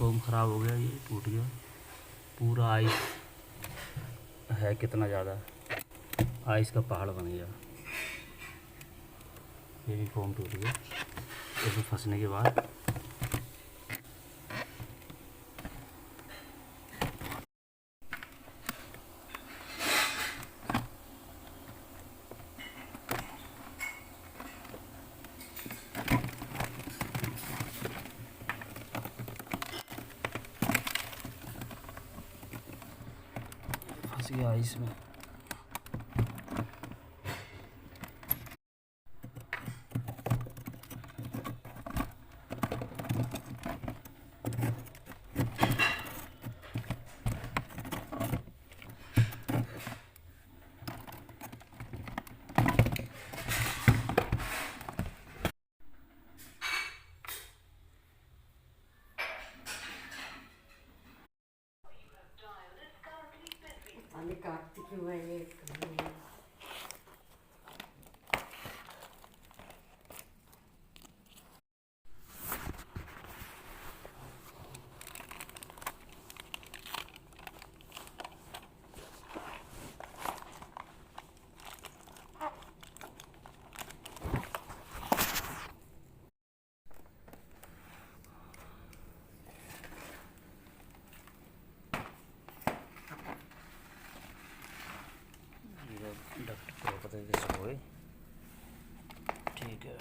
Foam ख़राब हो गया, ये टूट गया पूरा। आइस है कितना ज़्यादा, आइस का पहाड़ बन गया। ये भी फोम टूट गया इसमें फंसने के बाद। फंस गया आइस में। पानी काटती क्यों है ये? डॉक्टर को पता है सोए। ठीक है,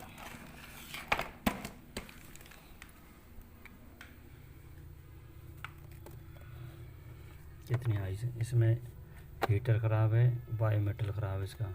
कितनी आइस है इसमें। हीटर ख़राब है, बायोमेटल ख़राब है इसका।